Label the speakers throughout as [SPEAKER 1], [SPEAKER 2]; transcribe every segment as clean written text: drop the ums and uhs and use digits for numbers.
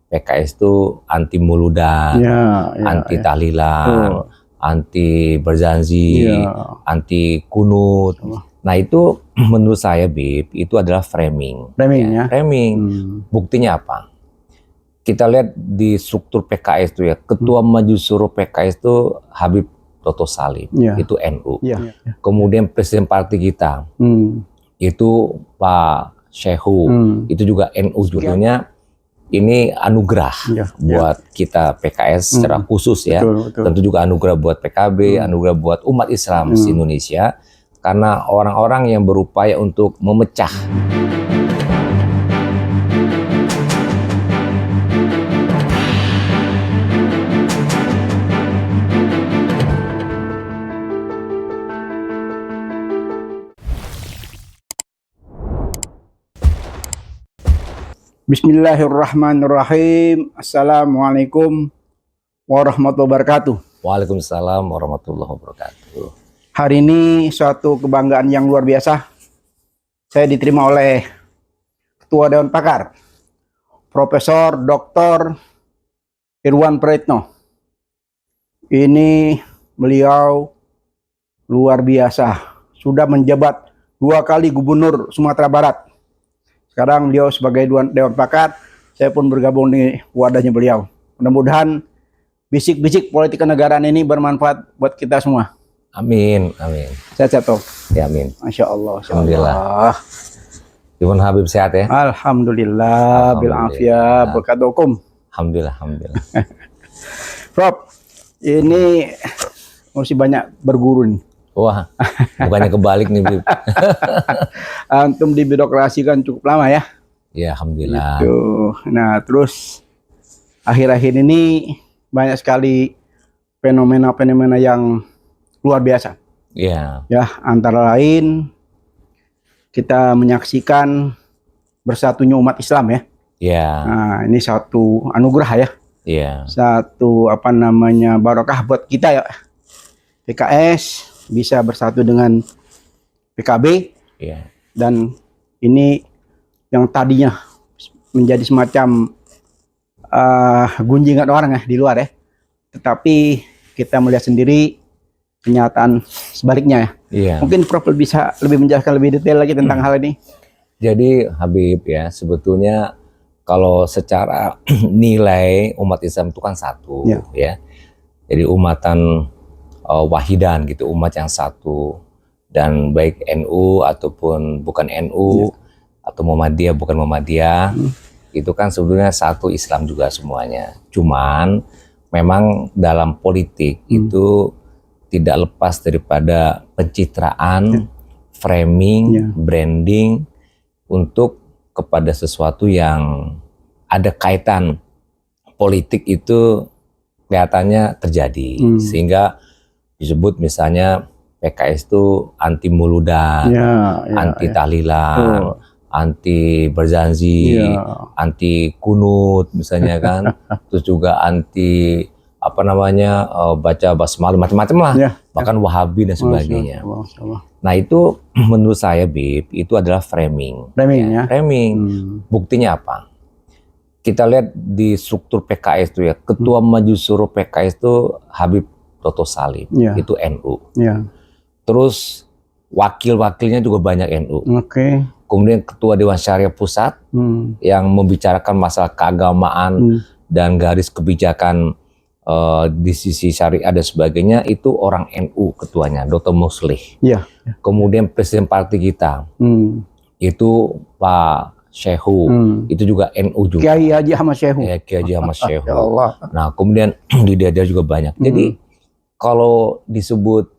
[SPEAKER 1] PKS itu anti muludan, anti tahlilan, anti berjanji, anti kunut. Nah itu menurut saya Bib, itu adalah framing. Framing. Buktinya apa? Kita lihat di struktur PKS itu ya, Ketua Majelis Syuro PKS itu Habib Toto Salim, itu NU. Kemudian Presiden Partai kita, itu Pak Shehu, itu juga NU. Sebetulnya ini anugerah buat kita PKS secara khusus ya. Tentu juga anugerah buat PKB, anugerah buat umat Islam di Indonesia. Karena orang-orang yang berupaya untuk memecah
[SPEAKER 2] Bismillahirrahmanirrahim. Assalamualaikum warahmatullahi wabarakatuh.
[SPEAKER 1] Waalaikumsalam warahmatullahi wabarakatuh.
[SPEAKER 2] Hari ini suatu kebanggaan yang luar biasa. Saya diterima oleh Ketua Dewan Pakar, Profesor Dr. Irwan Prayitno. Ini beliau luar biasa. Sudah menjabat 2 kali Gubernur Sumatera Barat. Sekarang beliau sebagai Dewan Pakar, saya pun bergabung di wadahnya beliau. Mudah-mudahan bisik-bisik politik kenegaraan ini bermanfaat buat kita semua.
[SPEAKER 1] Amin, amin.
[SPEAKER 2] Sehat toh?
[SPEAKER 1] Ya, amin.
[SPEAKER 2] Masya Allah.
[SPEAKER 1] Alhamdulillah. Gimana Habib, sehat ya?
[SPEAKER 2] Alhamdulillah, bil afiyah, berkat hukum.
[SPEAKER 1] Alhamdulillah, alhamdulillah.
[SPEAKER 2] Prof, ini masih banyak berguru nih.
[SPEAKER 1] Wah, bukannya kebalik nih, Bib.
[SPEAKER 2] Antum di birokrasi kan cukup lama ya?
[SPEAKER 1] Ya, alhamdulillah.
[SPEAKER 2] Gitu. Nah, terus akhir-akhir ini banyak sekali fenomena-fenomena yang luar biasa.
[SPEAKER 1] Iya.
[SPEAKER 2] Ya, antara lain kita menyaksikan bersatunya umat Islam ya.
[SPEAKER 1] Iya.
[SPEAKER 2] Nah, ini satu anugerah ya.
[SPEAKER 1] Iya.
[SPEAKER 2] Satu barokah buat kita ya. PKS bisa bersatu dengan PKB.
[SPEAKER 1] Iya.
[SPEAKER 2] Dan ini yang tadinya menjadi semacam gunjingan orang ya di luar ya. Tetapi kita melihat sendiri kenyataan sebaliknya ya.
[SPEAKER 1] Iya.
[SPEAKER 2] Mungkin Prof bisa lebih menjelaskan lebih detail lagi tentang hal ini.
[SPEAKER 1] Jadi Habib ya, sebetulnya kalau secara nilai umat Islam itu kan satu ya. Jadi umatan wahidan gitu, umat yang satu. Dan baik NU ataupun bukan NU atau Muhammadiyah bukan Muhammadiyah, itu kan sebetulnya satu Islam juga semuanya. Cuman memang dalam politik itu tidak lepas daripada pencitraan, framing, branding untuk kepada sesuatu yang ada kaitan politik itu kelihatannya terjadi. Sehingga disebut misalnya PKS itu anti muludan, anti tahlilan, anti berjanji, anti kunut misalnya kan. Terus juga anti baca basmalah macam-macam lah, bahkan Wahabi dan sebagainya. Nah itu menurut saya Bib, itu adalah framing. Framing. Buktinya apa? Kita lihat di struktur PKS itu ya, Ketua Majelis Syuro PKS itu Habib Toto Salim, itu NU. Terus wakil-wakilnya juga banyak NU. Kemudian Ketua Dewan Syariah Pusat yang membicarakan masalah keagamaan dan garis kebijakan di sisi syariah dan sebagainya, itu orang NU ketuanya, Dr. Muslih. Kemudian Presiden Partai kita, itu Pak Shehu, itu juga NU juga.
[SPEAKER 2] Kiai Haji Ahmad Shehu.
[SPEAKER 1] Ya, Kiai Haji Ahmad Shehu. Nah, kemudian di daerah juga banyak. Jadi kalau disebut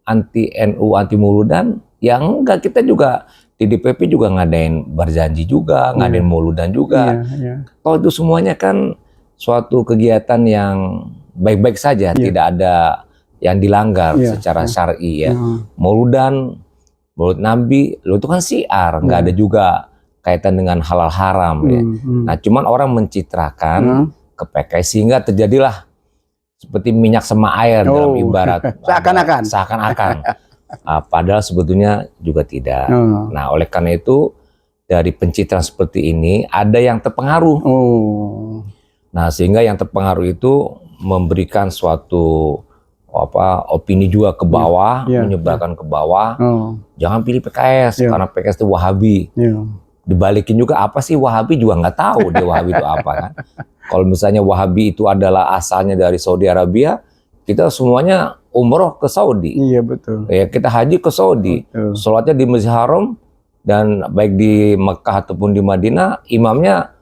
[SPEAKER 1] anti NU, anti muludan, yang enggak, kita juga di DPP juga ngadain berjanji juga, ngadain muludan juga. Kalau itu semuanya kan suatu kegiatan yang baik-baik saja, tidak ada yang dilanggar secara syar'i ya. Mauludan, maulud Nabi, itu kan syiar, nggak ada juga kaitan dengan halal haram ya. Nah, cuman orang mencitrakan ke PKS sehingga terjadilah seperti minyak sama air dalam ibarat seakan-akan. Padahal sebetulnya juga tidak. Nah, oleh karena itu dari pencitraan seperti ini ada yang terpengaruh. Nah, sehingga yang terpengaruh itu memberikan suatu opini juga ke bawah, menyebarkan ke bawah. Jangan pilih PKS karena PKS itu Wahabi. Dibalikin juga apa sih Wahabi juga nggak tahu dia Wahabi itu apa kan. Kalau misalnya Wahabi itu adalah asalnya dari Saudi Arabia, kita semuanya umroh ke Saudi.
[SPEAKER 2] Iya betul.
[SPEAKER 1] Ya kita haji ke Saudi, sholatnya di Masjid Haram dan baik di Mekah ataupun di Madinah, imamnya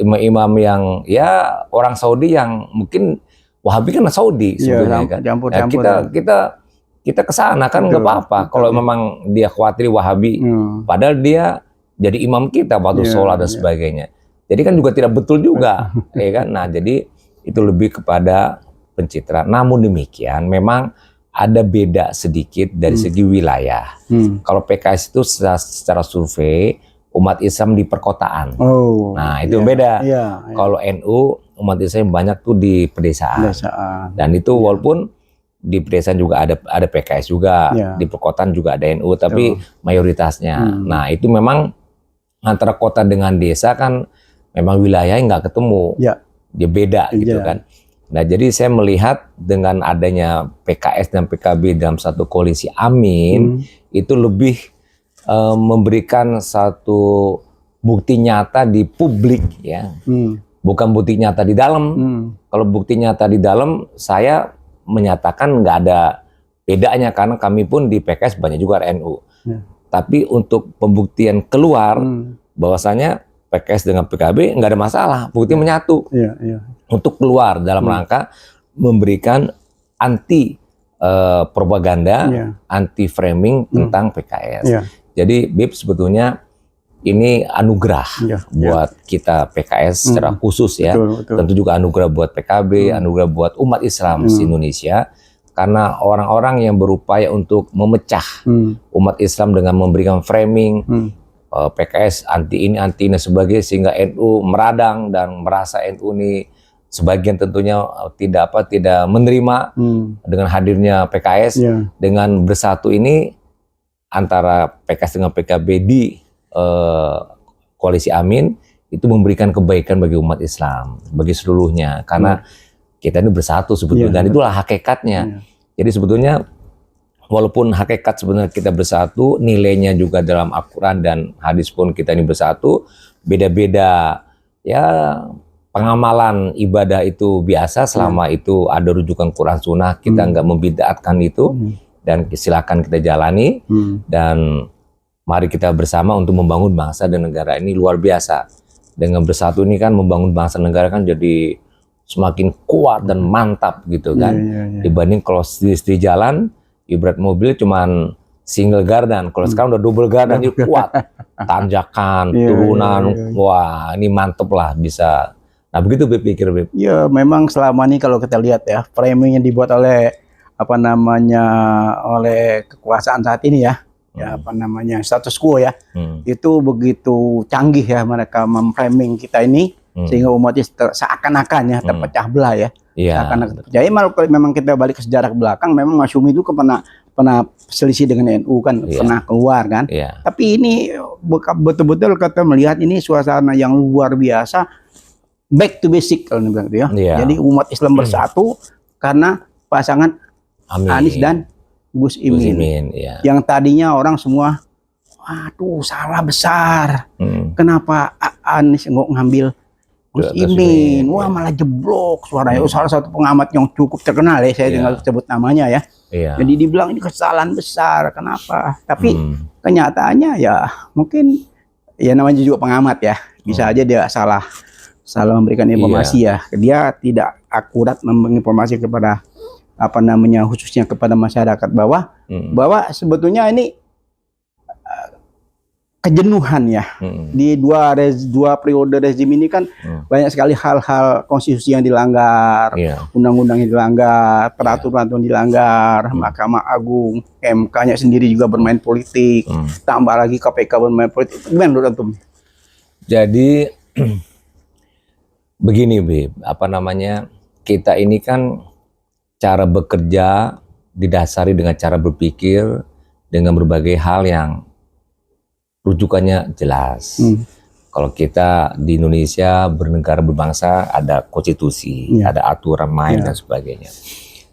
[SPEAKER 1] imam-imam yang ya orang Saudi yang mungkin Wahabi kan Saudi sebetulnya kan.
[SPEAKER 2] Campur-campur.
[SPEAKER 1] Nah, kita ke sana kan nggak apa-apa kalau memang dia khawatir Wahabi, padahal dia jadi imam kita waktu sholat dan sebagainya. Jadi kan juga tidak betul juga, ya kan. Nah, jadi itu lebih kepada pencitraan. Namun demikian, memang ada beda sedikit dari segi wilayah. Kalau PKS itu secara survei umat Islam di perkotaan. Nah, itu beda. Kalau NU umat Islam banyak tuh di pedesaan. Dan itu walaupun di pedesaan juga ada PKS juga, di perkotaan juga ada NU, tapi mayoritasnya. Nah, itu memang antara kota dengan desa kan memang wilayahnya nggak ketemu. Dia beda gitu kan. Nah, jadi saya melihat dengan adanya PKS dan PKB dalam satu koalisi Amin, itu lebih memberikan satu bukti nyata di publik ya. Bukan bukti nyata di dalam. Kalau bukti nyata di dalam, saya menyatakan nggak ada bedanya karena kami pun di PKS banyak juga NU. Tapi untuk pembuktian keluar bahwasanya PKS dengan PKB nggak ada masalah, bukti menyatu. Untuk keluar dalam rangka memberikan anti propaganda, anti framing tentang PKS. Jadi Bib sebetulnya ini anugerah buat kita PKS secara khusus ya. Tentu juga anugerah buat PKB, anugerah buat umat Islam se-Indonesia. Karena orang-orang yang berupaya untuk memecah umat Islam dengan memberikan framing PKS anti ini dan sebagainya, sehingga NU meradang dan merasa NU ini sebagian tentunya tidak menerima dengan hadirnya PKS. Dengan bersatu ini antara PKS dengan PKB di koalisi Amin itu memberikan kebaikan bagi umat Islam, bagi seluruhnya, karena kita ini bersatu sebetulnya, dan itulah hakikatnya. Jadi sebetulnya walaupun hakikat sebenarnya kita bersatu, nilainya juga dalam Al-Quran dan hadis pun kita ini bersatu, beda-beda ya. Pengamalan ibadah itu biasa selama itu ada rujukan Quran Sunnah, kita nggak membid'atkan itu, dan silakan kita jalani, dan mari kita bersama untuk membangun bangsa dan negara ini luar biasa. Dengan bersatu ini kan membangun bangsa dan negara kan jadi semakin kuat dan mantap gitu kan. Dibanding kalau di jalan ibarat mobil cuman single gardan, kalau sekarang udah double gardan, itu kuat, tanjakan, turunan, wah ini mantep lah bisa. Nah begitu Beb, pikir Beb.
[SPEAKER 2] Ya memang selama ini kalau kita lihat ya, framing yang dibuat oleh oleh kekuasaan saat ini ya, status quo ya, itu begitu canggih ya mereka memframing kita ini, sehingga umatnya seakan-akan ya terpecah belah ya. Seakan-akan terpecah. Memang kita balik ke sejarah ke belakang, memang Masyumi itu pernah selisih dengan NU kan, pernah keluar kan. Tapi ini betul-betul kita melihat ini suasana yang luar biasa, back to basic kalau dibilang gitu ya. Jadi umat Islam bersatu karena pasangan Anies dan Gus Imin. Yang tadinya orang semua, waduh salah besar. Kenapa Anies nggak ngambil Gus Imin? Wah malah jeblok suaranya. Salah satu pengamat yang cukup terkenal ya, saya tinggal sebut namanya ya. Jadi dibilang ini kesalahan besar. Kenapa? Tapi kenyataannya ya mungkin ya namanya juga pengamat ya. Bisa aja dia salah memberikan informasi ya. Dia tidak akurat menginformasi kepada khususnya kepada masyarakat bahwa sebetulnya ini kejenuhan ya. Di dua periode rezim ini kan banyak sekali hal-hal konstitusi yang dilanggar, undang-undang yang dilanggar, peraturan yang dilanggar, Mahkamah Agung, MK-nya sendiri juga bermain politik, tambah lagi KPK bermain politik. Gimana menurut antum?
[SPEAKER 1] Jadi begini Beb, kita ini kan cara bekerja didasari dengan cara berpikir dengan berbagai hal yang rujukannya jelas. Kalau kita di Indonesia bernegara berbangsa ada konstitusi, ada aturan main dan sebagainya.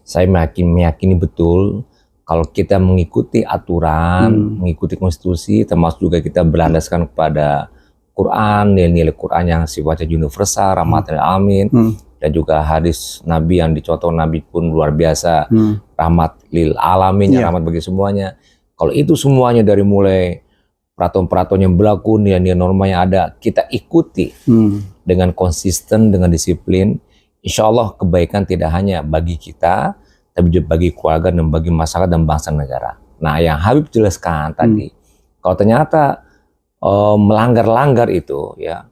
[SPEAKER 1] Saya meyakini betul kalau kita mengikuti aturan, mengikuti konstitusi, termasuk juga kita berlandaskan kepada Quran, nilai-nilai Quran yang sifatnya universal, rahmatan lil alamin, dan juga hadis Nabi yang dicontoh Nabi pun luar biasa, rahmat lil alamin, rahmat bagi semuanya. Kalau itu semuanya dari mulai peraturan-peraturan yang berlaku, nilai-nilai norma yang ada, kita ikuti dengan konsisten, dengan disiplin, insya Allah kebaikan tidak hanya bagi kita, tapi juga bagi keluarga dan bagi masyarakat dan bangsa negara. Nah, yang Habib jelaskan tadi, kalau ternyata melanggar-langgar itu, ya,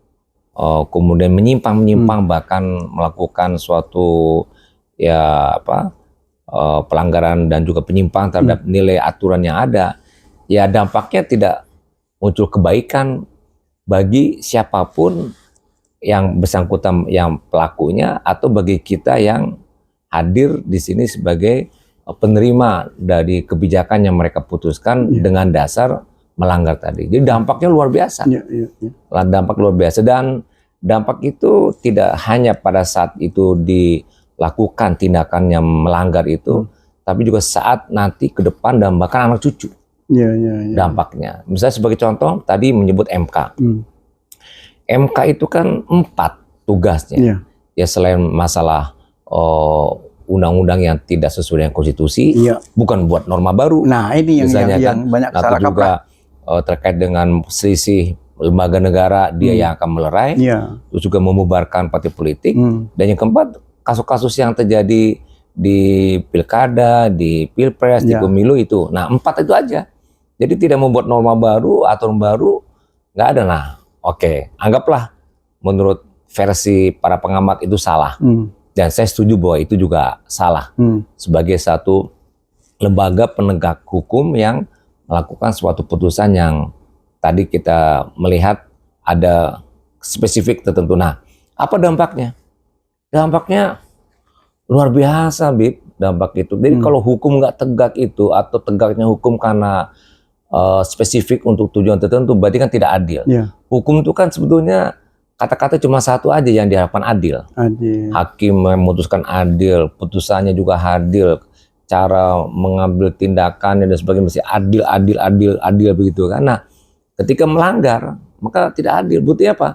[SPEAKER 1] kemudian menyimpang-menyimpang, bahkan melakukan suatu ya pelanggaran dan juga penyimpangan terhadap nilai aturan yang ada, ya dampaknya tidak muncul kebaikan bagi siapapun yang bersangkutan, yang pelakunya, atau bagi kita yang hadir di sini sebagai penerima dari kebijakan yang mereka putuskan dengan dasar melanggar tadi. Jadi dampaknya luar biasa. Dampak luar biasa, dan dampak itu tidak hanya pada saat itu dilakukan tindakan yang melanggar itu, tapi juga saat nanti ke depan dan bahkan anak cucu. Dampaknya. Misalnya sebagai contoh tadi menyebut MK. MK itu kan 4 tugasnya. Ya selain masalah undang-undang yang tidak sesuai dengan konstitusi, bukan buat norma baru.
[SPEAKER 2] Nah, ini yang banyak salah kaprah.
[SPEAKER 1] Terkait dengan selisih lembaga negara, dia yang akan melerai, terus juga membubarkan partai politik, dan yang keempat kasus-kasus yang terjadi di pilkada, di pilpres, di pemilu itu. Nah, 4 itu aja. Jadi tidak membuat norma baru, aturan baru, nggak ada. Nah, oke, anggaplah menurut versi para pengamat itu salah, dan saya setuju bahwa itu juga salah sebagai satu lembaga penegak hukum yang melakukan suatu putusan yang tadi kita melihat ada spesifik tertentu. Nah, apa dampaknya? Dampaknya luar biasa, Bib, dampak itu. Jadi kalau hukum nggak tegak itu, atau tegaknya hukum karena spesifik untuk tujuan tertentu, berarti kan tidak adil. Hukum itu kan sebetulnya kata-kata cuma satu aja yang diharapkan adil. Hakim memutuskan adil, putusannya juga adil, cara mengambil tindakan dan sebagainya mesti adil begitu kan. Nah, ketika melanggar maka tidak adil. Buktinya apa?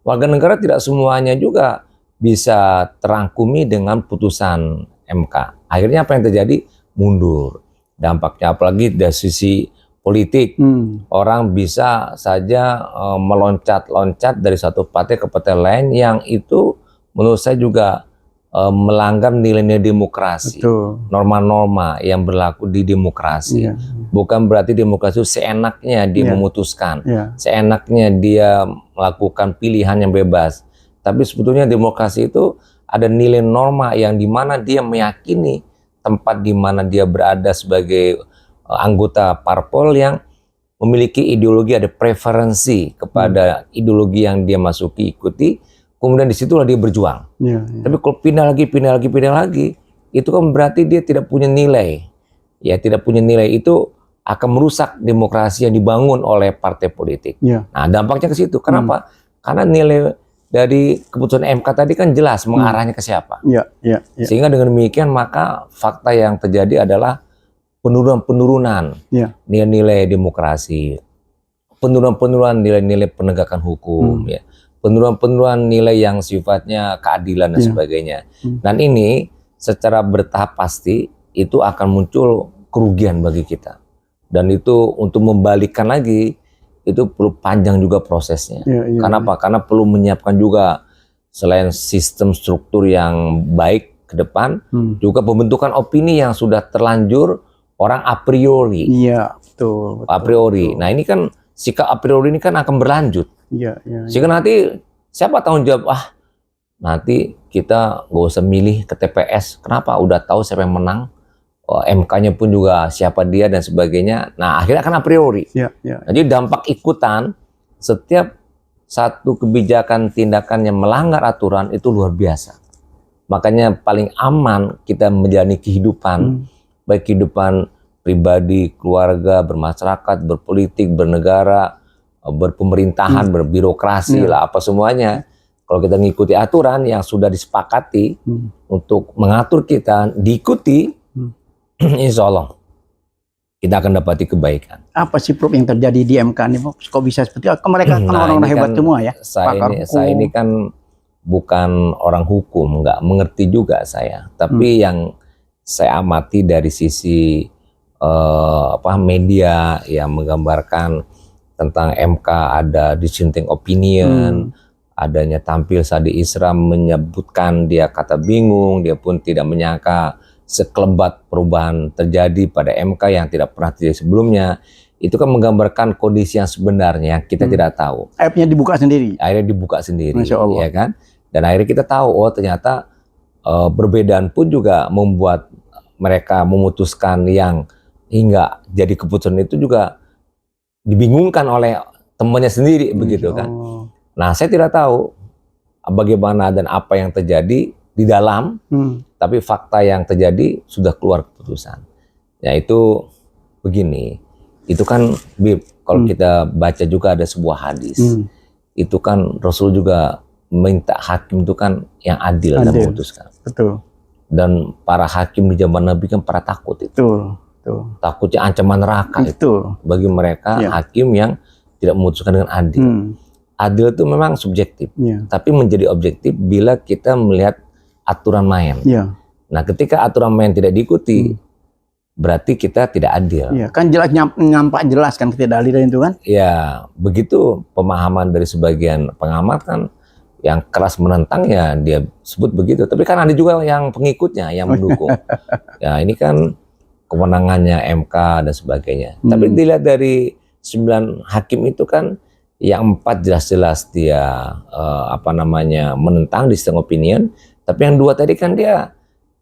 [SPEAKER 1] Warga negara tidak semuanya juga bisa terangkumi dengan putusan MK. Akhirnya apa yang terjadi? Mundur. Dampaknya apalagi dari sisi politik, orang bisa saja meloncat-loncat dari satu partai ke partai lain yang itu menurut saya juga melanggar nilai-nilai demokrasi, norma-norma yang berlaku di demokrasi. Bukan berarti demokrasi itu seenaknya dia memutuskan, seenaknya dia melakukan pilihan yang bebas. Tapi sebetulnya demokrasi itu ada nilai norma yang dimana dia meyakini tempat di mana dia berada sebagai anggota parpol yang memiliki ideologi, ada preferensi kepada ideologi yang dia masuki, ikuti, kemudian disitulah dia berjuang. Tapi kalau pindah lagi, itu kan berarti dia tidak punya nilai. Ya, tidak punya nilai, itu akan merusak demokrasi yang dibangun oleh partai politik. Nah, dampaknya ke situ. Kenapa? Karena nilai dari keputusan MK tadi kan jelas mengarahnya ke siapa. Sehingga dengan demikian maka fakta yang terjadi adalah penurunan nilai-nilai demokrasi, penurunan nilai-nilai penegakan hukum, penurunan nilai yang sifatnya keadilan dan sebagainya. Dan ini secara bertahap pasti itu akan muncul kerugian bagi kita. Dan itu untuk membalikkan lagi itu perlu panjang juga prosesnya. Kenapa? Karena perlu menyiapkan juga selain sistem struktur yang baik ke depan, juga pembentukan opini yang sudah terlanjur orang a priori.
[SPEAKER 2] Betul.
[SPEAKER 1] A priori. Nah, ini kan sikap a priori ini kan akan berlanjut. Sehingga nanti siapa tanggung jawab? Nanti kita nggak usah milih ke TPS. Kenapa? Udah tahu siapa yang menang. MK-nya pun juga siapa dia dan sebagainya. Nah, akhirnya kan a priori. Jadi dampak ikutan setiap satu kebijakan tindakan yang melanggar aturan itu luar biasa. Makanya paling aman kita menjalani kehidupan, baik kehidupan pribadi, keluarga, bermasyarakat, berpolitik, bernegara, berpemerintahan, berbirokrasi lah apa semuanya. Kalau kita mengikuti aturan yang sudah disepakati untuk mengatur kita, diikuti, insya Allah kita akan dapati kebaikan.
[SPEAKER 2] Apa sih Prof yang terjadi di MK ini, Prof? Kok bisa seperti itu? Mereka kan orang-orang hebat semua ya.
[SPEAKER 1] Saya ini kan bukan orang hukum, nggak mengerti juga saya. Tapi yang saya amati dari sisi media yang menggambarkan tentang MK ada dissenting opinion, adanya tampil Sadi Isra menyebutkan dia kata bingung, dia pun tidak menyangka sekelebat perubahan terjadi pada MK yang tidak pernah terjadi sebelumnya. Itu kan menggambarkan kondisi yang sebenarnya kita tidak tahu.
[SPEAKER 2] Aibnya dibuka sendiri.
[SPEAKER 1] Akhirnya dibuka sendiri,
[SPEAKER 2] Masya Allah.
[SPEAKER 1] ya kan? Dan akhirnya kita tahu, oh ternyata perbedaan pun juga membuat mereka memutuskan yang hingga jadi keputusan itu juga dibingungkan oleh temannya sendiri, begitu kan? Nah, saya tidak tahu bagaimana dan apa yang terjadi di dalam, tapi fakta yang terjadi sudah keluar keputusan. Yaitu begini, itu kan Bib, kalau kita baca juga ada sebuah hadis, itu kan Rasul juga minta hakim itu kan yang adil. Dan memutuskan.
[SPEAKER 2] Betul.
[SPEAKER 1] Dan para hakim di zaman Nabi kan para takut itu.
[SPEAKER 2] Betul.
[SPEAKER 1] Takutnya ancaman neraka itu bagi mereka hakim yang tidak memutuskan dengan adil. Adil itu memang subjektif, tapi menjadi objektif bila kita melihat aturan main. Nah, ketika aturan main tidak diikuti, berarti kita tidak adil.
[SPEAKER 2] Kan jelas nyampak jelas kan ketidakadilan itu kan?
[SPEAKER 1] Ya, begitu pemahaman dari sebagian pengamat kan, yang keras menentang ya dia sebut begitu. Tapi kan ada juga yang pengikutnya yang mendukung. Ya, ini kan kewenangannya MK dan sebagainya. Tapi dilihat dari 9 hakim itu kan, yang 4 jelas-jelas dia menentang dissenting opinion, tapi yang 2 tadi kan dia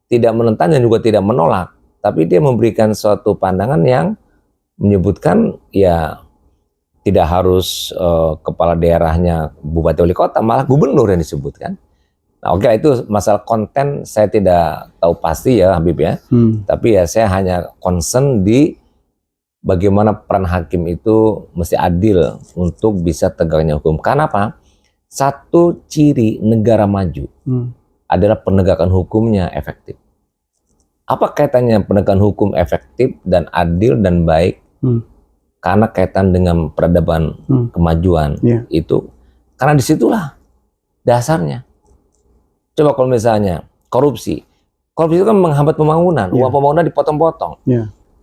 [SPEAKER 1] tidak menentang dan juga tidak menolak, tapi dia memberikan suatu pandangan yang menyebutkan ya tidak harus kepala daerahnya bupati wali kota, malah gubernur yang disebutkan. Nah, oke, itu masalah konten saya tidak tahu pasti ya Habib ya, tapi ya saya hanya concern di bagaimana peran hakim itu mesti adil untuk bisa tegaknya hukum. Karena apa? Satu ciri negara maju adalah penegakan hukumnya efektif. Apa kaitannya penegakan hukum efektif dan adil dan baik? Karena kaitan dengan peradaban kemajuan itu. Karena disitulah dasarnya. Coba kalau misalnya korupsi itu kan menghambat pembangunan. Uang pembangunan dipotong-potong.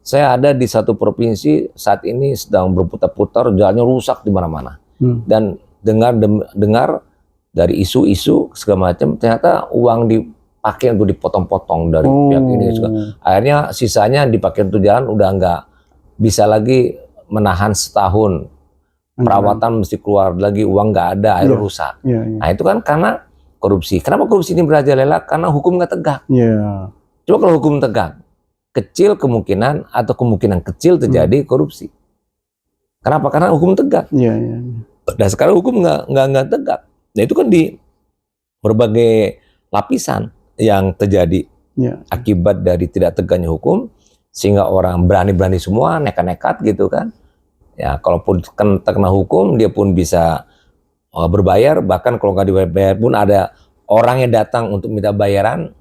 [SPEAKER 1] Saya ada di satu provinsi saat ini sedang berputar-putar, jalannya rusak di mana-mana. Dan dengar dari isu-isu segala macam, ternyata uang dipakai untuk dipotong-potong dari pihak ini. Akhirnya sisanya dipakai untuk jalan, udah nggak bisa lagi menahan setahun. Perawatan mesti keluar lagi, uang nggak ada, akhirnya rusak. Nah itu kan karena korupsi. Kenapa korupsi ini merajalela? Karena hukum nggak tegak. Coba kalau hukum tegak, kecil kemungkinan atau kemungkinan kecil terjadi korupsi. Kenapa? Karena hukum tegak. Dan sekarang hukum nggak tegak. Nah itu kan di berbagai lapisan yang terjadi akibat dari tidak tegaknya hukum, sehingga orang berani-berani semua nekat-nekat gitu kan. Ya kalaupun kena hukum dia pun bisa berbayar, bahkan kalau nggak dibayar pun ada orang yang datang untuk minta bayaran.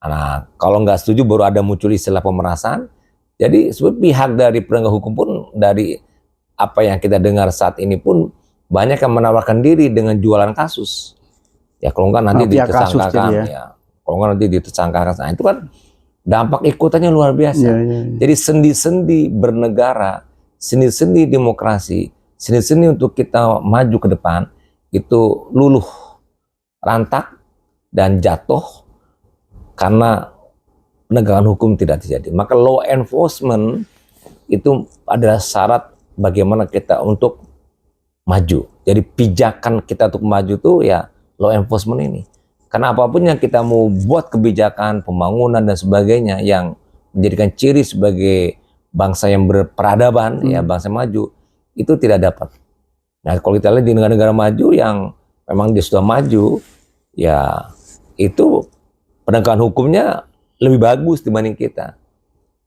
[SPEAKER 1] Nah, kalau nggak setuju baru ada muncul istilah pemerasan. Jadi sebenarnya pihak dari penegak hukum pun dari apa yang kita dengar saat ini pun banyak yang menawarkan diri dengan jualan kasus. Ya kalau nggak nanti ditersangkakan, kalau nggak nanti ditersangkakan. Nah, itu kan dampak ikutannya luar biasa. Jadi sendi-sendi bernegara, sendi-sendi demokrasi, sendi-sendi untuk kita maju ke depan itu luluh, rantak dan jatuh karena penegakan hukum tidak terjadi. Maka law enforcement itu adalah syarat bagaimana kita untuk maju. Jadi pijakan kita untuk maju itu ya law enforcement ini. Karena apapun yang kita mau buat kebijakan, pembangunan dan sebagainya yang menjadikan ciri sebagai bangsa yang berperadaban, ya bangsa maju, itu tidak dapat. Nah kalau kita lihat di negara-negara maju yang memang dia sudah maju, ya itu penegakan hukumnya lebih bagus dibanding kita.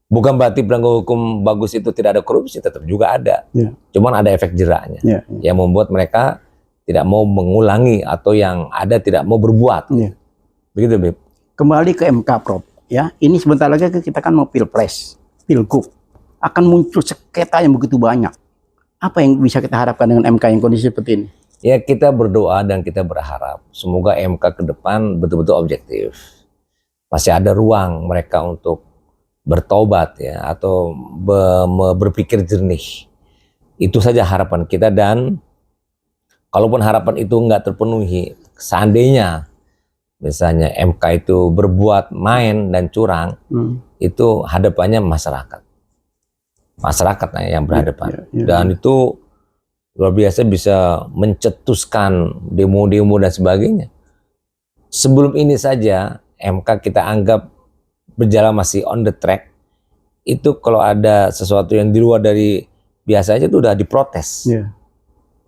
[SPEAKER 1] Bukan berarti penegak hukum bagus itu tidak ada korupsi, tetap juga ada. Cuman ada efek jeraknya yang membuat mereka tidak mau mengulangi atau yang ada tidak mau berbuat. Begitu, Beb.
[SPEAKER 2] Kembali ke MK, Prof. Ya, ini sebentar lagi kita kan mau pilpres, pilgub, akan muncul sengketa yang begitu banyak. Apa yang bisa kita harapkan dengan MK yang kondisi seperti ini?
[SPEAKER 1] Ya, kita berdoa dan kita berharap semoga MK ke depan betul-betul objektif. Masih ada ruang mereka untuk bertobat ya, atau berpikir jernih. Itu saja harapan kita, dan kalaupun harapan itu nggak terpenuhi, seandainya misalnya MK itu berbuat main dan curang, itu hadapannya masyarakat yang berhadapan. Dan itu luar biasa bisa mencetuskan demo-demo dan sebagainya. Sebelum ini saja MK kita anggap berjalan masih on the track, itu kalau ada sesuatu yang di luar dari biasa aja itu udah diprotes.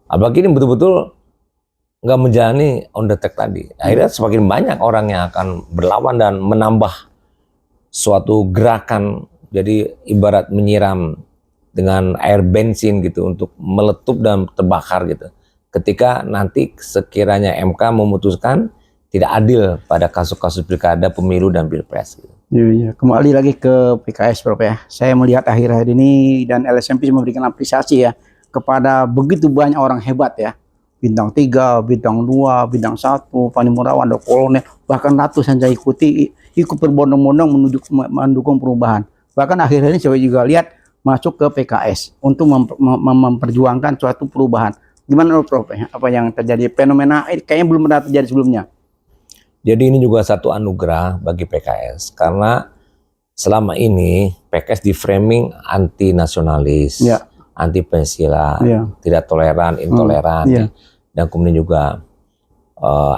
[SPEAKER 1] Apalagi ini betul-betul nggak menjalani on the track tadi. Akhirnya semakin banyak orang yang akan berlawan dan menambah suatu gerakan, jadi ibarat menyiram dengan air bensin gitu untuk meletup dan terbakar gitu. Ketika nanti sekiranya MK memutuskan tidak adil pada kasus-kasus pilkada, pemilu dan pilpres gitu.
[SPEAKER 2] Kembali lagi ke PKS, Prof ya. Saya melihat akhir-akhir ini dan LSMP memberikan apresiasi ya kepada begitu banyak orang hebat ya. Bintang 3, bintang 2, bintang 1, Fani Murawan, kolonel, bahkan ratusan saya ikut berbondong-bondong mendukung perubahan. Bahkan akhir-akhir ini saya juga lihat masuk ke PKS untuk memperjuangkan suatu perubahan. Gimana Prof? Apa yang terjadi? Fenomena kayaknya belum pernah terjadi sebelumnya.
[SPEAKER 1] Jadi ini juga satu anugerah bagi PKS, karena selama ini PKS di framing anti nasionalis, anti Pancasila, tidak toleran, intoleran, dan kemudian juga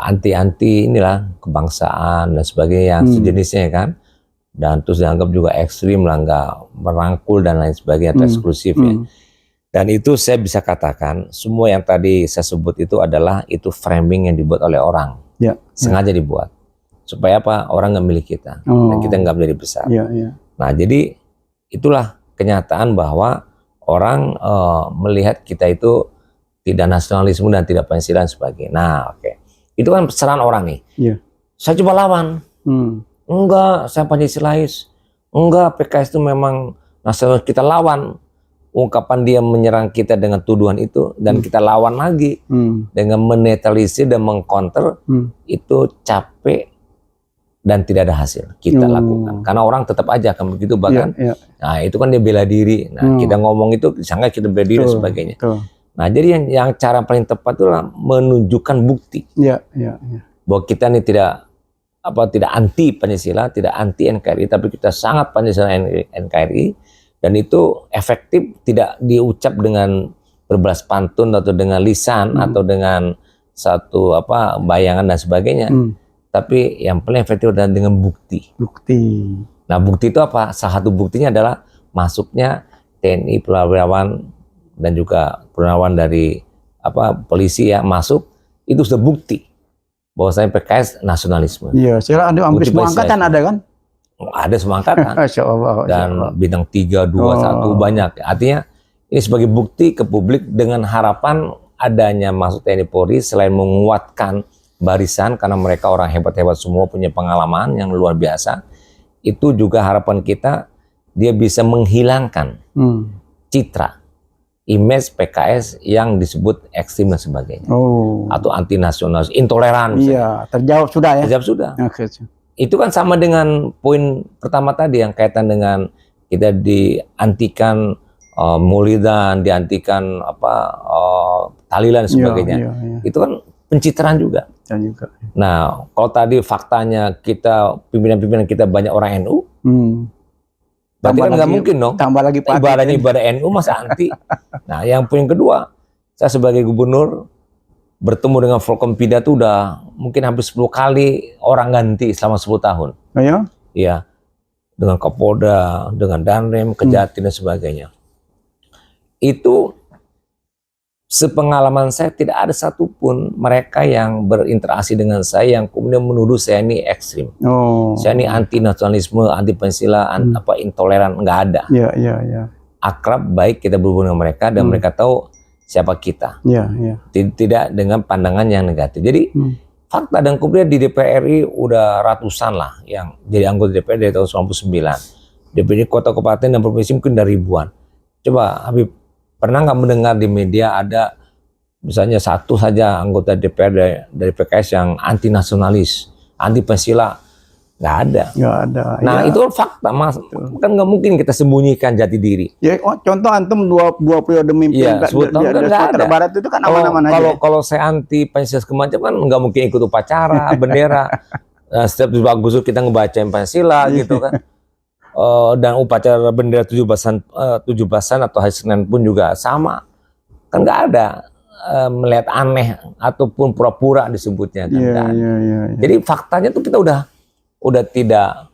[SPEAKER 1] anti inilah kebangsaan dan sebagainya yang sejenisnya kan, dan terus dianggap juga ekstrim lah, nggak merangkul dan lain sebagainya, eksklusif ya. Dan itu saya bisa katakan semua yang tadi saya sebut itu adalah framing yang dibuat oleh orang. Sengaja dibuat supaya apa, orang nggak milik kita dan kita nggak menjadi besar. Nah, jadi itulah kenyataan bahwa orang melihat kita itu tidak nasionalisme dan tidak Pancasila dan sebagainya. Nah, itu kan pesanan orang nih. Saya coba lawan, enggak, saya Pancasilais, enggak, PKS itu memang nasionalis, kita lawan. Ungkapan dia menyerang kita dengan tuduhan itu dan kita lawan lagi dengan menetralisir dan mengcounter, itu capek dan tidak ada hasil kita lakukan karena orang tetap aja akan begitu bahkan. Nah, itu kan dia bela diri. Nah, kita ngomong itu disangka kita bela diri dan sebagainya. Nah, jadi yang cara paling tepat itu menunjukkan bukti bahwa kita ini tidak anti Pancasila, tidak anti NKRI, tapi kita sangat Pancasila NKRI. Dan itu efektif, tidak diucap dengan berbalas pantun atau dengan lisan atau dengan satu bayangan dan sebagainya. Tapi yang paling efektif adalah dengan bukti. Nah, bukti itu apa? Salah satu buktinya adalah masuknya TNI, Purnawirawan dan juga Purnawirawan dari polisi ya masuk, itu sudah bukti bahwasanya PKS nasionalisme.
[SPEAKER 2] Iya, sekarang hampir semua angkatan ada kan?
[SPEAKER 1] Ada semua angkatan. Dan bintang 3, 2, 1 banyak. Artinya ini sebagai bukti ke publik dengan harapan adanya masuk TNI Polri selain menguatkan barisan karena mereka orang hebat-hebat semua, punya pengalaman yang luar biasa. Itu juga harapan kita dia bisa menghilangkan citra image PKS yang disebut ekstrim dan sebagainya. Atau anti nasionalis, intoleran.
[SPEAKER 2] Iya, terjawab sudah ya.
[SPEAKER 1] Terjawab sudah. Itu kan sama dengan poin pertama tadi yang kaitan dengan kita diantikan Maulidan, diantikan tahlilan dan sebagainya. Itu kan pencitraan juga. Nah, kalau tadi faktanya kita pimpinan-pimpinan kita banyak orang NU, berarti kan nggak mungkin dong.
[SPEAKER 2] Tambah lagi
[SPEAKER 1] ibadahnya ibadah NU masa anti. Nah, yang poin kedua, saya sebagai gubernur bertemu dengan Forkompinda itu udah mungkin hampir 10 kali orang ganti selama 10 tahun. Iya. Dengan Kapolda, dengan Danrem, Kejati dan sebagainya. Itu sepengalaman saya tidak ada satupun mereka yang berinteraksi dengan saya yang kemudian menuduh saya ini ekstrim. Saya ini anti nasionalisme, anti Pancasila, intoleran, nggak ada. Akrab, baik kita berhubungan dengan mereka dan mereka tahu siapa kita. Tidak dengan pandangan yang negatif. Jadi fakta, dan kemudian di DPR RI udah ratusan lah yang jadi anggota DPR dari tahun 99. DPR kota, kabupaten dan provinsi mungkin dari ribuan. Coba Habib, pernah nggak mendengar di media ada misalnya satu saja anggota DPR dari PKS yang anti nasionalis, anti Pancasila? Nggak ada. Nah itu fakta, Mas. Kan nggak mungkin kita sembunyikan jati diri.
[SPEAKER 2] Ya, contoh antum dua periode mimpin di Sumatera Barat itu kan aman-aman aja.
[SPEAKER 1] Kalau saya anti Pancasila semacam kan nggak mungkin ikut upacara bendera. Setiap 7 Agustus kita ngebacain Pancasila gitu kan. Dan upacara bendera 17-an atau hari Senin pun juga sama. Kan nggak ada melihat aneh ataupun pura-pura disebutnya kan. Jadi faktanya tuh kita udah tidak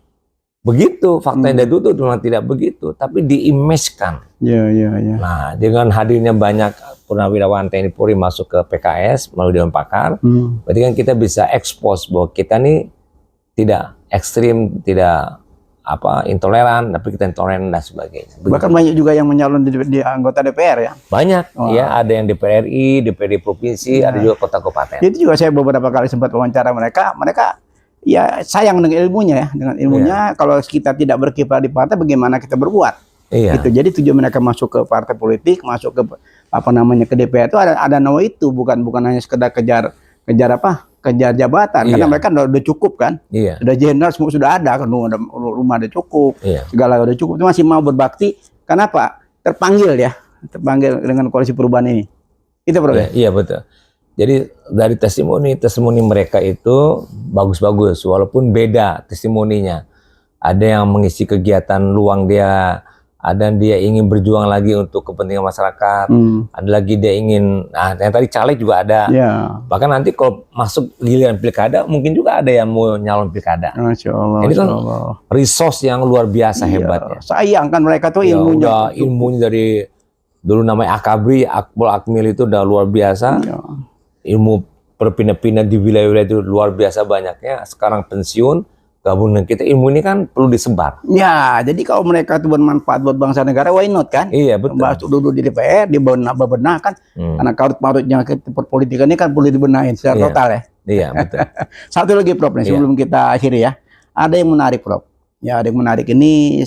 [SPEAKER 1] begitu. Faktanya dari itu memang tidak begitu, tapi diimage-kan. Nah, dengan hadirnya banyak purnawirawan TNI Polri masuk ke PKS melalui Dewan Pakar, berarti kan kita bisa expose bahwa kita nih tidak ekstrim, tidak intoleran, tapi kita intoleran dan sebagainya.
[SPEAKER 2] Bahkan banyak juga yang menyalon di anggota DPR ya.
[SPEAKER 1] Banyak, ya, ada yang DPR RI, DPRD provinsi, ada juga kota kabupaten.
[SPEAKER 2] Itu juga saya beberapa kali sempat wawancara mereka ya sayang dengan ilmunya ya, kalau kita tidak berkiprah di partai, bagaimana kita berbuat? Gitu. Jadi tujuan mereka masuk ke partai politik, masuk ke ke DPR itu ada nawa itu, bukan hanya sekedar kejar jabatan, karena mereka udah cukup kan, udah jenderal semua sudah ada kan, rumah udah cukup, segala udah cukup, itu masih mau berbakti. Kenapa? Terpanggil dengan koalisi perubahan ini. Itu Bro.
[SPEAKER 1] Iya betul. Jadi dari testimoni mereka itu bagus-bagus, walaupun beda testimoninya. Ada yang mengisi kegiatan luang dia, ada dia ingin berjuang lagi untuk kepentingan masyarakat, ada lagi dia ingin, yang tadi caleg juga ada. Bahkan nanti kalau masuk giliran pilkada, mungkin juga ada yang mau nyalon pilkada.
[SPEAKER 2] Masya Allah.
[SPEAKER 1] Ini kan resource yang luar biasa hebatnya.
[SPEAKER 2] Sayang kan mereka tuh ilmunya.
[SPEAKER 1] Ilmunya dari dulu namanya Akabri, Akbol Akmil itu udah luar biasa. Ilmu berpindah-pindah di wilayah-wilayah itu luar biasa banyaknya. Sekarang pensiun, gabung dengan kita, ilmu ini kan perlu disebar.
[SPEAKER 2] Ya, jadi kalau mereka itu bermanfaat buat bangsa negara, why not kan?
[SPEAKER 1] Iya betul.
[SPEAKER 2] Masuk dulu di DPR, dibebenah kan, karena karut-marutnya perpolitikan ini kan perlu dibenahin secara total ya.
[SPEAKER 1] Iya betul.
[SPEAKER 2] Satu lagi Prof, nih, sebelum kita akhiri ya, ada yang menarik Prof. Ya, ada yang menarik ini,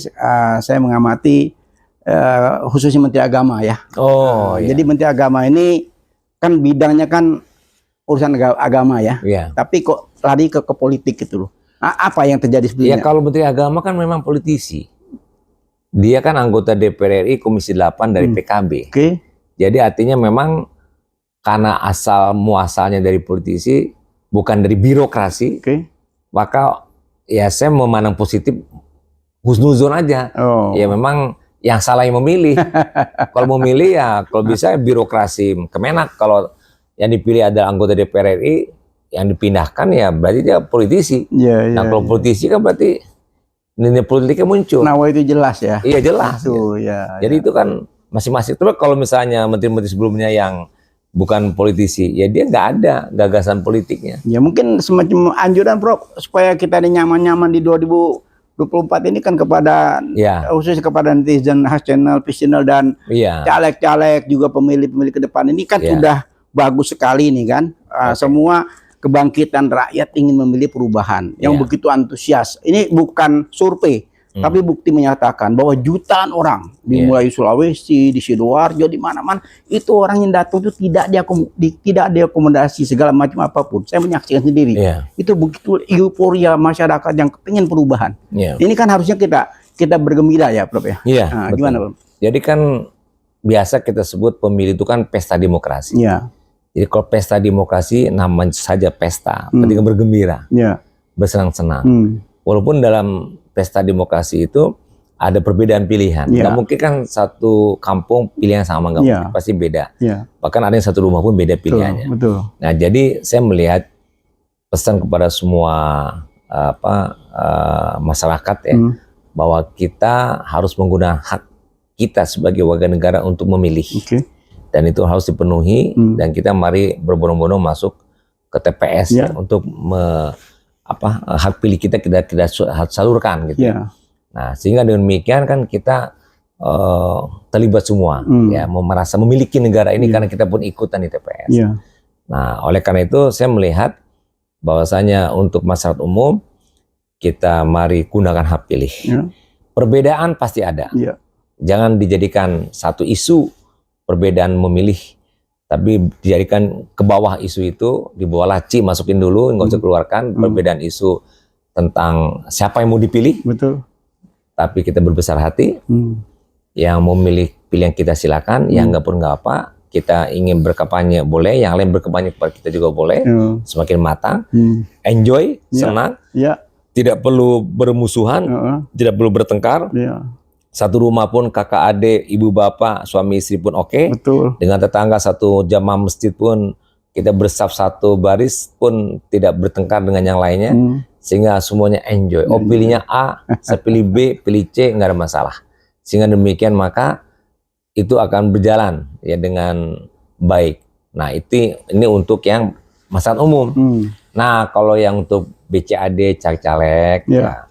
[SPEAKER 2] saya mengamati khususnya Menteri Agama ya. Jadi Menteri Agama ini kan bidangnya kan urusan agama ya, tapi kok lari ke politik gitu loh. Apa yang terjadi sebenarnya?
[SPEAKER 1] Ya kalau Menteri Agama kan memang politisi. Dia kan anggota DPR RI Komisi 8 dari PKB. Jadi artinya memang karena asal muasalnya dari politisi, bukan dari birokrasi, maka ya saya memandang positif, husnuzon aja. Ya memang yang salah yang memilih. Kalau memilih ya kalau bisa birokrasi Kemenak, kalau yang dipilih adalah anggota DPR RI, yang dipindahkan ya berarti dia politisi. Nah kalau politisi kan berarti nilai politiknya muncul.
[SPEAKER 2] Nah itu jelas ya.
[SPEAKER 1] Iya jelas. Jadi itu kan masing-masing. Terus kalau misalnya menteri-menteri sebelumnya yang bukan politisi, ya dia nggak ada gagasan politiknya.
[SPEAKER 2] Ya mungkin semacam anjuran Prof, supaya kita ada nyaman-nyaman di 2024 ini kan kepada khususnya kepada netizen, Has Channel, Peace Channel dan caleg-caleg juga pemilih-pemilih ke depan ini kan sudah bagus sekali nih kan. Semua kebangkitan rakyat ingin memilih perubahan yang begitu antusias. Ini bukan survei, tapi bukti menyatakan bahwa jutaan orang dimulai Sulawesi, di Sidoarjo, di mana-mana itu orang yang datang itu tidak diakomodasi segala macam apapun. Saya menyaksikan sendiri. Itu begitu euforia masyarakat yang pengen perubahan. Ini kan harusnya kita bergembira ya, Prof ya.
[SPEAKER 1] Nah,
[SPEAKER 2] gimana, Prof?
[SPEAKER 1] Jadi kan biasa kita sebut pemilih itu kan pesta demokrasi. Jadi kalau pesta demokrasi namanya saja pesta, ketika bergembira, bersenang-senang. Walaupun dalam pesta demokrasi itu ada perbedaan pilihan. Nggak mungkin kan satu kampung pilihan sama, nggak mungkin, pasti beda. Bahkan ada yang satu rumah pun beda pilihannya. Nah jadi saya melihat pesan kepada semua masyarakat ya, bahwa kita harus menggunakan hak kita sebagai warga negara untuk memilih. dan itu harus dipenuhi dan kita mari berbondong-bondong masuk ke TPS ya, untuk hak pilih kita salurkan gitu. Nah, sehingga dengan demikian kan kita terlibat semua ya, merasa memiliki negara ini karena kita pun ikutan di TPS. Nah, oleh karena itu saya melihat bahwasanya untuk masyarakat umum kita mari gunakan hak pilih. Perbedaan pasti ada. Jangan dijadikan satu isu perbedaan memilih, tapi dijadikan ke bawah isu itu, di bawah laci masukin dulu, nggak usah keluarkan perbedaan isu tentang siapa yang mau dipilih.
[SPEAKER 2] Betul.
[SPEAKER 1] Tapi kita berbesar hati, yang mau milih pilihan kita silakan, yang nggak pun nggak apa. Kita ingin berkampanye boleh, yang lain berkampanye kepada kita juga boleh. Semakin matang, enjoy, senang. Tidak perlu bermusuhan, tidak perlu bertengkar. Satu rumah pun kakak adik, ibu bapak, suami istri pun oke. Dengan tetangga satu jamaah masjid pun kita bersaf satu baris pun tidak bertengkar dengan yang lainnya. Sehingga semuanya enjoy. Oh, pilihnya A, saya pilih B, pilih C, nggak ada masalah. Sehingga demikian maka itu akan berjalan ya dengan baik. Nah, ini untuk yang masyarakat umum. Nah, kalau yang untuk BCAD, caleg-caleg, ya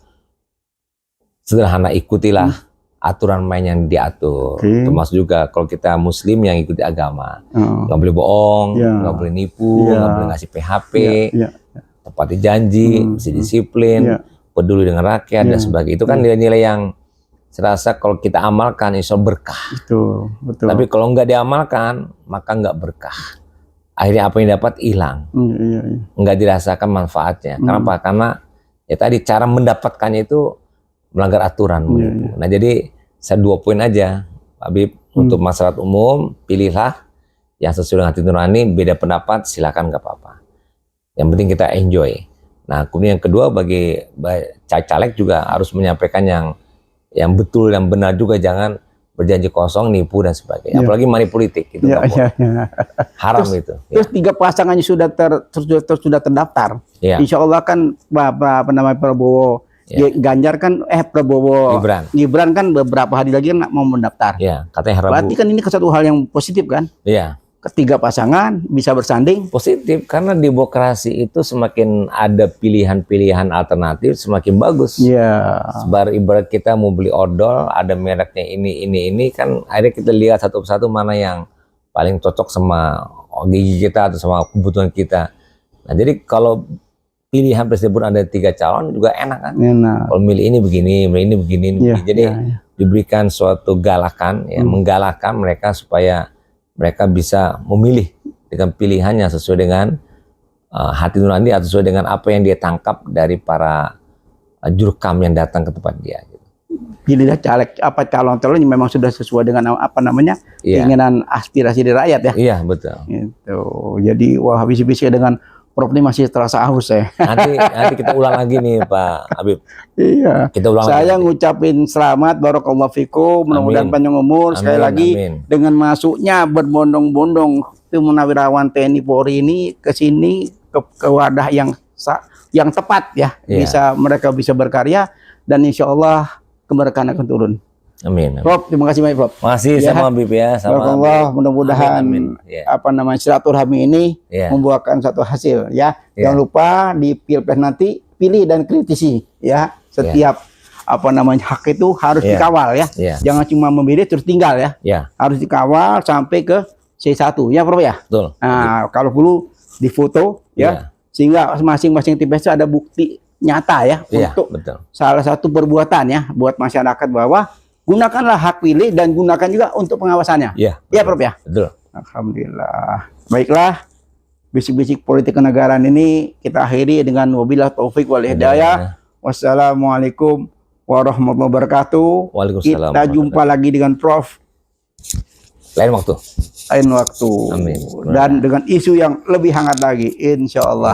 [SPEAKER 1] sederhana, ikutilah aturan main yang diatur. Termasuk juga kalau kita Muslim yang ikuti agama, nggak boleh bohong, nggak boleh nipu, nggak boleh ngasih PHP, tepati janji, mesti disiplin, peduli dengan rakyat dan sebagainya. Itu kan nilai-nilai yang serasa kalau kita amalkan insya Allah berkah. Betul. Tapi kalau nggak diamalkan maka nggak berkah. Akhirnya apa yang dapat hilang, nggak dirasakan manfaatnya. Kenapa? Karena ya tadi cara mendapatkannya itu melanggar aturan. Nah, jadi saya 2 poin aja, Habib, untuk masyarakat umum, pilihlah yang sesuai dengan hati nurani. Beda pendapat silakan, nggak apa-apa. Yang penting kita enjoy. Nah, kemudian yang kedua bagi caleg juga harus menyampaikan yang betul dan benar juga, jangan berjanji kosong, nipu dan sebagainya. Apalagi money politik itu haram. Terus 3 pasangannya sudah terdaftar. Insya Allah kan apa namanya Prabowo, Ganjar kan Prabowo Gibran kan beberapa hari lagi kan mau mendaftar. Katanya Rabu. Berarti kan ini satu hal yang positif kan? Ketiga pasangan bisa bersanding. Positif, karena demokrasi itu semakin ada pilihan-pilihan alternatif semakin bagus. Sebar ibarat kita mau beli odol, ada mereknya ini kan, akhirnya kita lihat satu persatu mana yang paling cocok sama gigi kita atau sama kebutuhan kita. Nah, jadi kalau pilihan presiden pun ada 3 calon juga enak kan? Kalau milih ini begini, milih ini begini. Jadi diberikan suatu galakan, menggalakkan mereka supaya mereka bisa memilih dengan pilihannya sesuai dengan hati nurani atau sesuai dengan apa yang dia tangkap dari para jurkam yang datang ke tempat dia. Pilihlah calon-calon yang memang sudah sesuai dengan apa namanya keinginan aspirasi dari rakyat ya. Iya, betul. Itu. Jadi wah, habis-habis dengan Prof ini masih terasa haus ya. Nanti kita ulang lagi nih Pak Habib. Kita ulang lagi. Saya ngucapin selamat, barakallahu fikum, mudah-mudahan panjang umur. Sekali lagi dengan masuknya berbondong-bondong tim Munawirawan TNI Polri ini ke sini ke wadah yang tepat ya. Mereka bisa berkarya dan insya Allah keberkahan akan turun. Amin. Prof, terima kasih banyak Prof. Makasih sama Habib ya. Barakallah, mudah-mudahan apa namanya silaturahmi ini membuahkan satu hasil ya. Jangan lupa di Pilpres nanti pilih dan kritisi ya. Setiap apa namanya hak itu harus dikawal ya. Jangan cuma memilih terus tinggal ya. Harus dikawal sampai ke C1 ya Prof ya. Betul. Nah, kalau perlu difoto ya sehingga masing-masing TPS itu ada bukti nyata ya untuk salah satu perbuatan ya buat masyarakat bahwa gunakanlah hak pilih dan gunakan juga untuk pengawasannya. Iya, Prof ya. Betul. Alhamdulillah. Baiklah, bisik-bisik politik kenegaraan ini kita akhiri dengan wabillahi taufik wal hidayah. Wassalamualaikum warahmatullahi wabarakatuh. Waalaikumsalam. Kita jumpa lagi dengan Prof lain waktu. Amin. Dan dengan isu yang lebih hangat lagi, insya Allah.